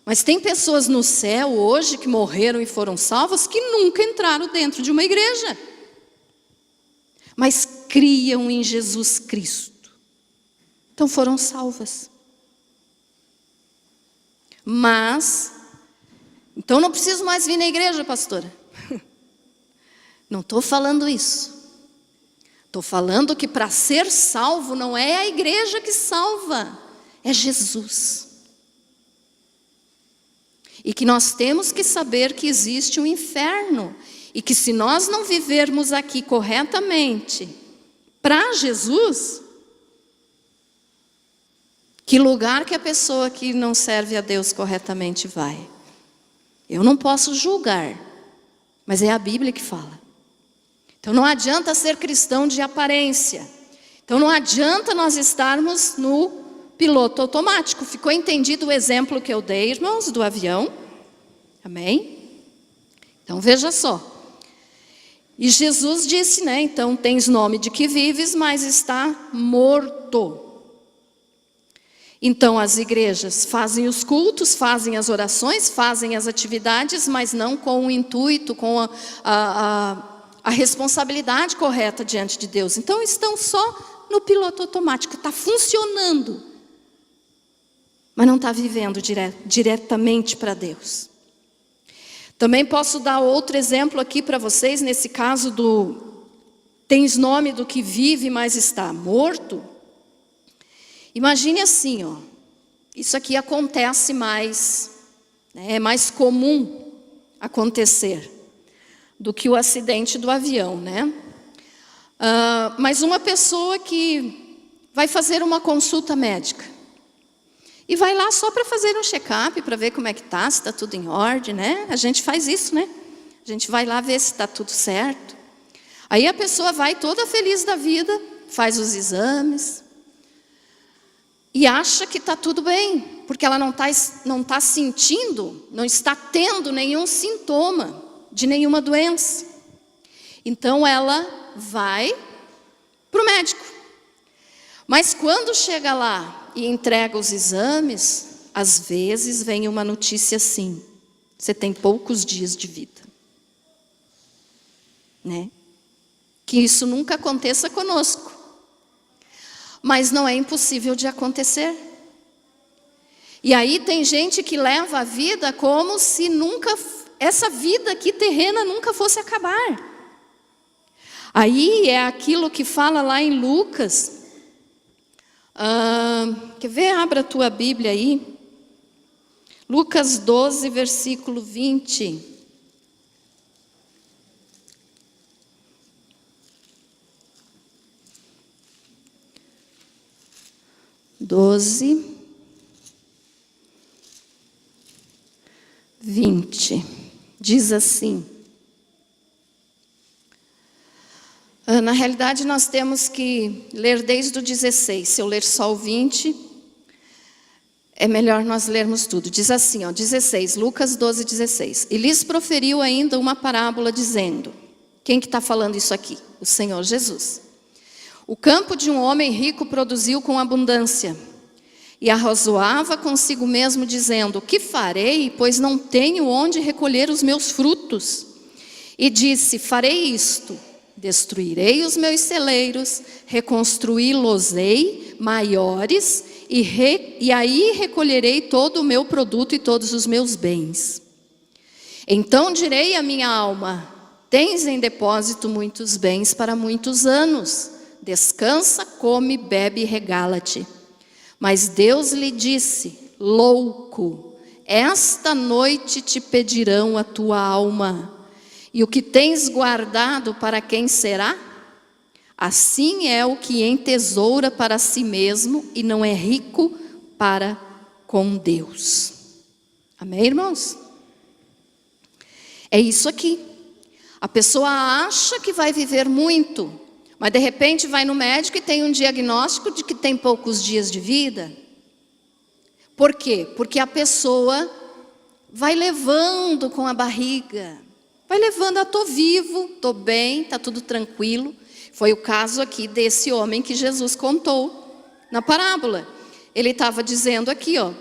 Mas tem pessoas no céu hoje que morreram e foram salvas que nunca entraram dentro de uma igreja. Mas criam em Jesus Cristo. Então foram salvas. Mas, então não preciso mais vir na igreja, pastora. Não estou falando isso. Estou falando que para ser salvo não é a igreja que salva, é Jesus. E que nós temos que saber que existe um inferno. E que se nós não vivermos aqui corretamente para Jesus, que lugar que a pessoa que não serve a Deus corretamente vai? Eu não posso julgar, mas é a Bíblia que fala. Então não adianta ser cristão de aparência. Então não adianta nós estarmos no piloto automático. Ficou entendido o exemplo que eu dei, irmãos, do avião? Amém? Então veja só. E Jesus disse, né? Então tens nome de que vives, mas está morto. Então as igrejas fazem os cultos, fazem as orações, fazem as atividades, mas não com o intuito, com a responsabilidade correta diante de Deus. Então estão só no piloto automático, está funcionando, mas não está vivendo diretamente para Deus. Também posso dar outro exemplo aqui para vocês, nesse caso do tens nome do que vive, mas está morto. Imagine assim, ó, isso aqui acontece mais, né, é mais comum acontecer do que o acidente do avião, né? Mas uma pessoa que vai fazer uma consulta médica e vai lá só para fazer um check-up, para ver como é que está, se está tudo em ordem, né? A gente faz isso, né? A gente vai lá ver se está tudo certo. Aí a pessoa vai toda feliz da vida, faz os exames e acha que está tudo bem, porque ela não tá sentindo, não está tendo nenhum sintoma de nenhuma doença. Então ela vai para o médico. Mas quando chega lá e entrega os exames, às vezes vem uma notícia assim: você tem poucos dias de vida, né? Que isso nunca aconteça conosco, mas não é impossível de acontecer. E aí tem gente que leva a vida como se essa vida aqui terrena nunca fosse acabar. Aí é aquilo que fala lá em Lucas. Quer ver? Abra a tua Bíblia aí. Lucas 12, versículo 20. Doze, 20. Diz assim. Na realidade, nós temos que ler desde o 16. Se eu ler só o 20, é melhor nós lermos tudo. Diz assim, ó, 16, Lucas 12, 16. E lhes proferiu ainda uma parábola dizendo... Quem que está falando isso aqui? O Senhor Jesus. O campo de um homem rico produziu com abundância. E arrazoava consigo mesmo, dizendo... Que farei, pois não tenho onde recolher os meus frutos? E disse, farei isto... Destruirei os meus celeiros, reconstruí-los-ei maiores, e aí recolherei todo o meu produto e todos os meus bens. Então direi à minha alma, tens em depósito muitos bens para muitos anos, descansa, come, bebe e regala-te. Mas Deus lhe disse, louco, esta noite te pedirão a tua alma. E o que tens guardado para quem será? Assim é o que entesoura para si mesmo e não é rico para com Deus. Amém, irmãos? É isso aqui. A pessoa acha que vai viver muito, mas de repente vai no médico e tem um diagnóstico de que tem poucos dias de vida. Por quê? Porque a pessoa vai levando com a barriga. Vai levando, estou vivo, estou bem, está tudo tranquilo. Foi o caso aqui desse homem que Jesus contou na parábola. Ele estava dizendo aqui, ó,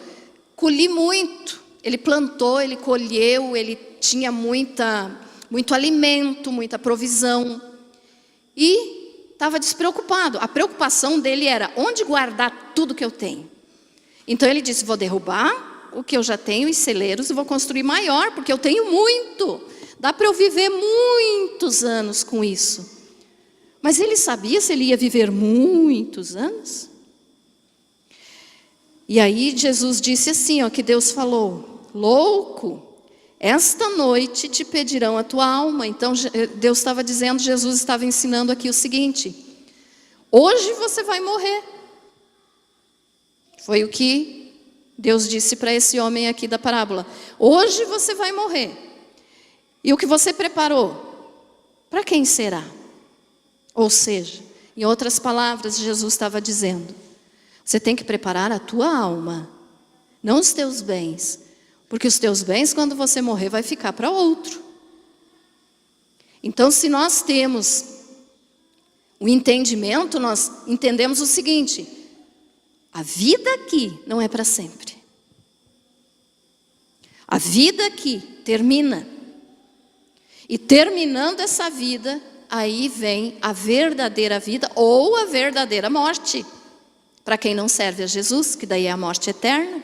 colhi muito. Ele plantou, ele colheu, ele tinha muito alimento, muita provisão. E estava despreocupado. A preocupação dele era onde guardar tudo que eu tenho. Então ele disse, vou derrubar o que eu já tenho, os celeiros, e vou construir maior, porque eu tenho muito. Dá para eu viver muitos anos com isso. Mas ele sabia se ele ia viver muitos anos? E aí Jesus disse assim, ó, que Deus falou, louco, esta noite te pedirão a tua alma. Então Deus estava dizendo, Jesus estava ensinando aqui o seguinte, hoje você vai morrer. Foi o que Deus disse para esse homem aqui da parábola. Hoje você vai morrer. E o que você preparou? Para quem será? Ou seja, em outras palavras, Jesus estava dizendo, você tem que preparar a tua alma, não os teus bens. Porque os teus bens, quando você morrer, vai ficar para outro. Então, se nós temos o entendimento, nós entendemos o seguinte, a vida aqui não é para sempre. A vida aqui termina. E terminando essa vida, aí vem a verdadeira vida ou a verdadeira morte. Para quem não serve a Jesus, que daí é a morte eterna.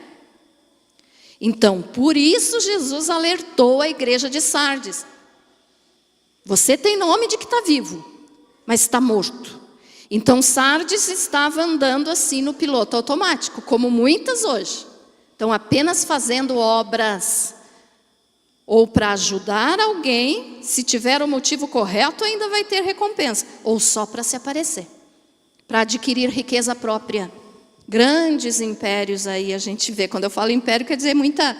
Então, por isso Jesus alertou a igreja de Sardes. Você tem nome de que está vivo, mas está morto. Então Sardes estava andando assim no piloto automático, como muitas hoje. Estão apenas fazendo obras, ou para ajudar alguém, se tiver o motivo correto ainda vai ter recompensa, ou só para se aparecer, para adquirir riqueza própria. Grandes impérios aí a gente vê. Quando eu falo império, quer dizer muita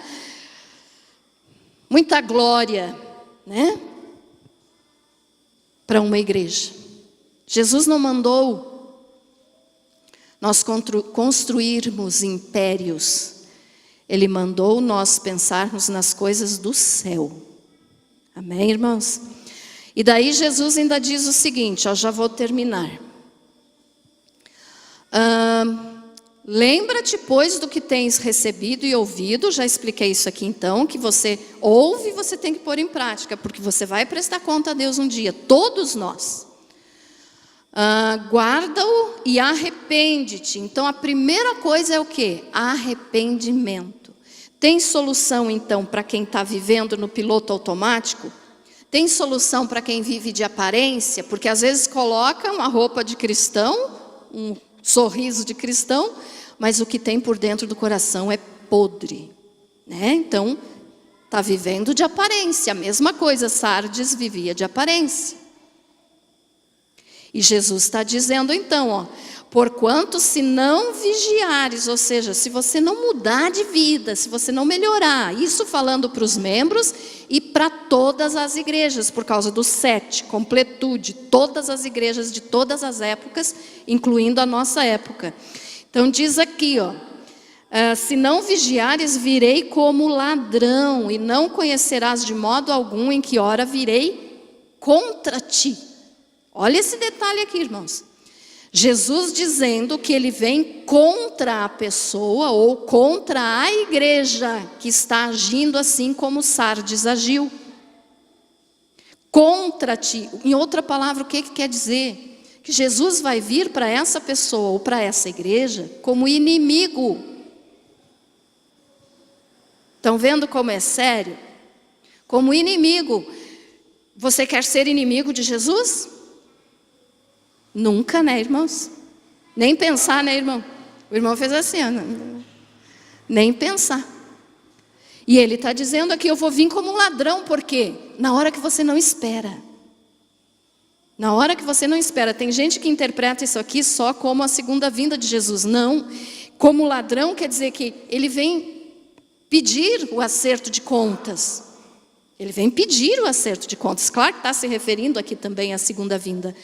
glória, né? Para uma igreja. Jesus não mandou nós construirmos impérios. Ele mandou nós pensarmos nas coisas do céu. Amém, irmãos? E daí Jesus ainda diz o seguinte, ó, já vou terminar. Lembra-te, pois, do que tens recebido e ouvido. Já expliquei isso aqui então, que você ouve e você tem que pôr em prática, porque você vai prestar conta a Deus um dia, todos nós. Guarda-o e arrepende-te. Então a primeira coisa é o quê? Arrependimento. Tem solução então para quem está vivendo no piloto automático? Tem solução para quem vive de aparência? Porque às vezes coloca uma roupa de cristão, um sorriso de cristão, mas o que tem por dentro do coração é podre, né? Então, está vivendo de aparência. A mesma coisa, Sardes vivia de aparência. E Jesus está dizendo então, ó, porquanto se não vigiares, ou seja, se você não mudar de vida, se você não melhorar, isso falando para os membros e para todas as igrejas, por causa do 7, completude, todas as igrejas de todas as épocas, incluindo a nossa época. Então diz aqui, ó, se não vigiares, virei como ladrão, e não conhecerás de modo algum em que hora virei contra ti. Olha esse detalhe aqui, irmãos. Jesus dizendo que ele vem contra a pessoa ou contra a igreja que está agindo assim como Sardes agiu. Contra ti. Em outra palavra, o que quer dizer? Que Jesus vai vir para essa pessoa ou para essa igreja como inimigo. Estão vendo como é sério? Como inimigo. Você quer ser inimigo de Jesus? Nunca, né, irmãos? Nem pensar, né, irmão? O irmão fez assim, ó, nem pensar. E ele está dizendo aqui, eu vou vir como um ladrão, por quê? Na hora que você não espera. Na hora que você não espera. Tem gente que interpreta isso aqui só como a segunda vinda de Jesus. Não. Como ladrão quer dizer que ele vem pedir o acerto de contas. Ele vem pedir o acerto de contas. Claro que está se referindo aqui também à segunda vinda.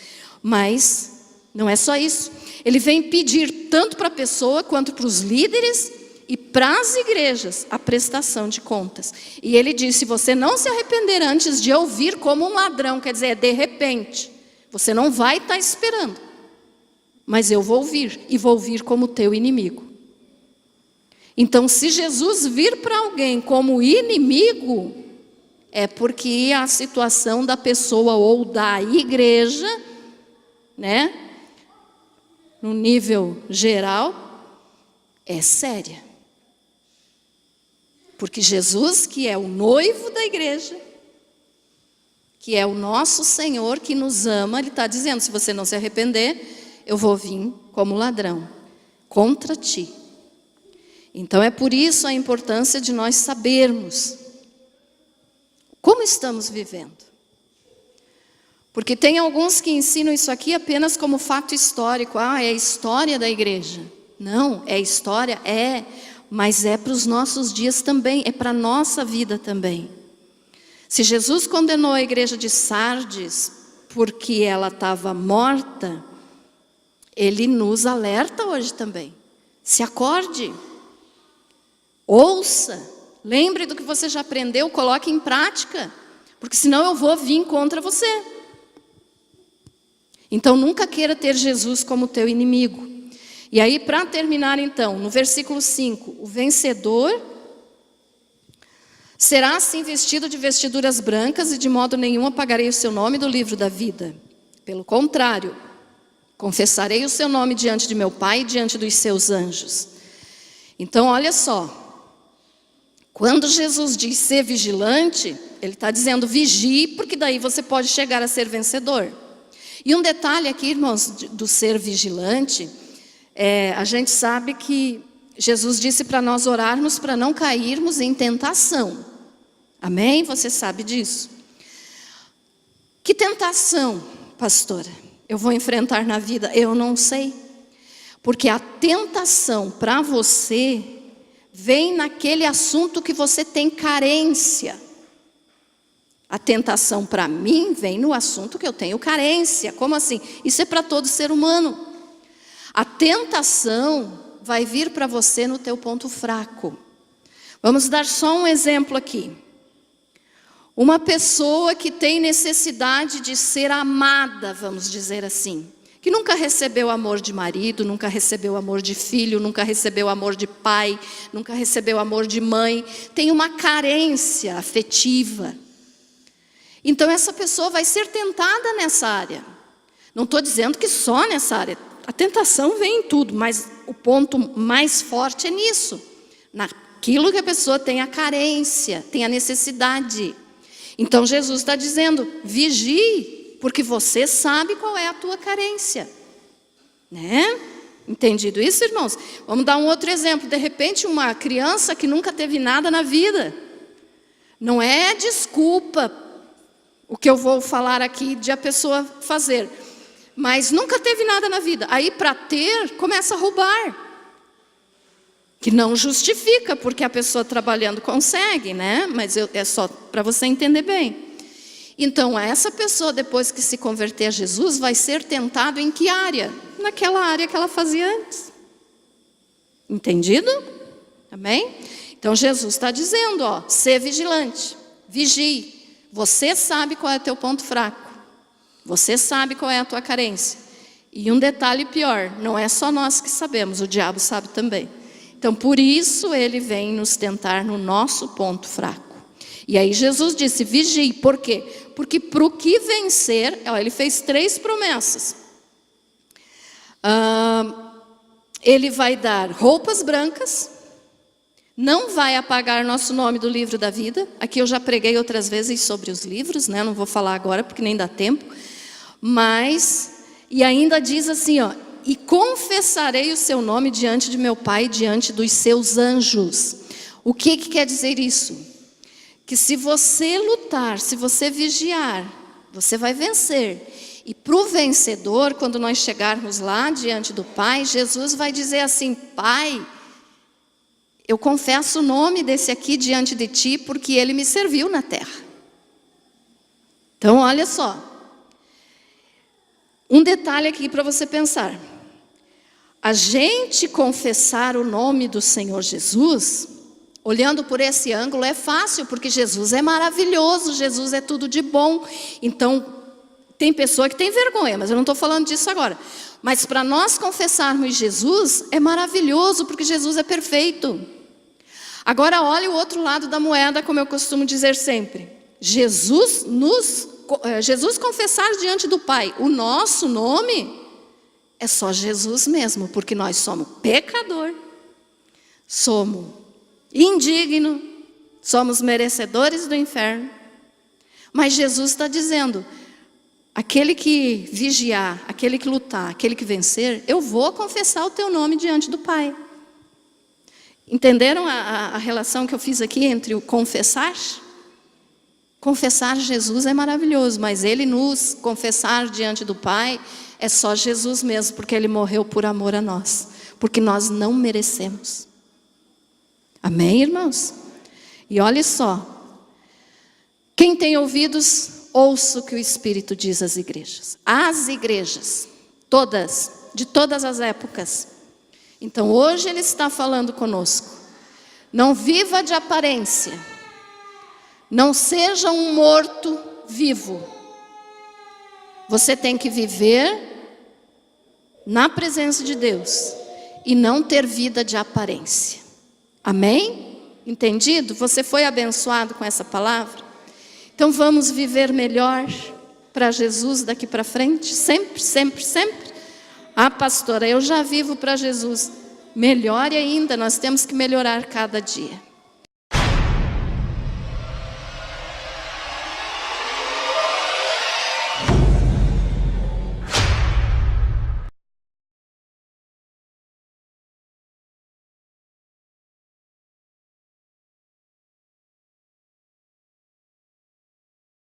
Mas não é só isso. Ele vem pedir tanto para a pessoa quanto para os líderes e para as igrejas a prestação de contas. E ele diz, se você não se arrepender antes de eu vir como um ladrão, quer dizer, de repente, você não vai estar esperando. Mas eu vou vir e vou vir como teu inimigo. Então, se Jesus vir para alguém como inimigo, é porque a situação da pessoa ou da igreja né? No nível geral, é séria. Porque Jesus, que é o noivo da igreja, que é o nosso Senhor, que nos ama, Ele está dizendo, se você não se arrepender, eu vou vir como ladrão, contra ti. Então é por isso a importância de nós sabermos como estamos vivendo. Porque tem alguns que ensinam isso aqui apenas como fato histórico. É a história da igreja. Não, é história? Mas é para os nossos dias também, é para a nossa vida também. Se Jesus condenou a igreja de Sardes porque ela estava morta, Ele nos alerta hoje também. Se acorde, ouça, lembre do que você já aprendeu, coloque em prática, porque senão eu vou vir contra você. Então nunca queira ter Jesus como teu inimigo. E aí, para terminar então, no versículo 5, o vencedor será assim vestido de vestiduras brancas e de modo nenhum apagarei o seu nome do livro da vida. Pelo contrário, confessarei o seu nome diante de meu Pai e diante dos seus anjos. Então olha só, quando Jesus diz ser vigilante, Ele está dizendo vigie, porque daí você pode chegar a ser vencedor. E um detalhe aqui, irmãos, do ser vigilante, a gente sabe que Jesus disse para nós orarmos para não cairmos em tentação. Amém? Você sabe disso? Que tentação, pastora, eu vou enfrentar na vida? Eu não sei. Porque a tentação para você vem naquele assunto que você tem carência. A tentação para mim vem no assunto que eu tenho carência. Como assim? Isso é para todo ser humano. A tentação vai vir para você no teu ponto fraco. Vamos dar só um exemplo aqui. Uma pessoa que tem necessidade de ser amada, vamos dizer assim, que nunca recebeu amor de marido, nunca recebeu amor de filho, nunca recebeu amor de pai, nunca recebeu amor de mãe, tem uma carência afetiva. Então essa pessoa vai ser tentada nessa área. Não estou dizendo que só nessa área. A tentação vem em tudo, mas o ponto mais forte é nisso. Naquilo que a pessoa tem a carência, tem a necessidade. Então Jesus está dizendo, vigie, porque você sabe qual é a tua carência. Né? Entendido isso, irmãos? Vamos dar um outro exemplo. De repente uma criança que nunca teve nada na vida. Não é desculpa o que eu vou falar aqui de a pessoa fazer. Mas nunca teve nada na vida. Aí para ter, começa a roubar. Que não justifica, porque a pessoa trabalhando consegue, né? Mas é só para você entender bem. Então essa pessoa, depois que se converter a Jesus, vai ser tentado em que área? Naquela área que ela fazia antes. Entendido? Amém? Então Jesus está dizendo, ser vigilante, vigie. Você sabe qual é o teu ponto fraco. Você sabe qual é a tua carência. E um detalhe pior, não é só nós que sabemos, o diabo sabe também. Então por isso ele vem nos tentar no nosso ponto fraco. E aí Jesus disse, vigie. Por quê? Porque para o que vencer, ele fez 3 promessas. Ele vai dar roupas brancas, não vai apagar nosso nome do livro da vida. Aqui eu já preguei outras vezes sobre os livros, né? Não vou falar agora porque nem dá tempo. Mas, e ainda diz assim, e confessarei o seu nome diante de meu Pai e diante dos seus anjos. O que quer dizer isso? Que se você lutar, se você vigiar, você vai vencer. E para o vencedor, quando nós chegarmos lá diante do Pai, Jesus vai dizer assim, Pai, eu confesso o nome desse aqui diante de ti, porque ele me serviu na terra. Então olha só. Um detalhe aqui para você pensar. A gente confessar o nome do Senhor Jesus, olhando por esse ângulo, é fácil, porque Jesus é maravilhoso, Jesus é tudo de bom. Então, tem pessoa que tem vergonha, mas eu não estou falando disso agora. Mas para nós confessarmos Jesus, é maravilhoso, porque Jesus é perfeito. Agora olha o outro lado da moeda, como eu costumo dizer sempre. Jesus nos Jesus confessar diante do Pai o nosso nome, é só Jesus mesmo, porque nós somos pecador, somos indignos, somos merecedores do inferno. Mas Jesus está dizendo, aquele que vigiar, aquele que lutar, aquele que vencer, eu vou confessar o teu nome diante do Pai. Entenderam a relação que eu fiz aqui entre o confessar? Confessar Jesus é maravilhoso, mas Ele nos confessar diante do Pai é só Jesus mesmo, porque Ele morreu por amor a nós, porque nós não merecemos. Amém, irmãos? E olha só, quem tem ouvidos, ouça o que o Espírito diz às igrejas. As igrejas, todas, de todas as épocas. Então hoje Ele está falando conosco. Não viva de aparência. Não seja um morto vivo. Você tem que viver na presença de Deus e não ter vida de aparência. Amém? Entendido? Você foi abençoado com essa palavra? Então vamos viver melhor para Jesus daqui para frente? Sempre, sempre, sempre? Ah, pastora, eu já vivo para Jesus. Melhor ainda, nós temos que melhorar cada dia.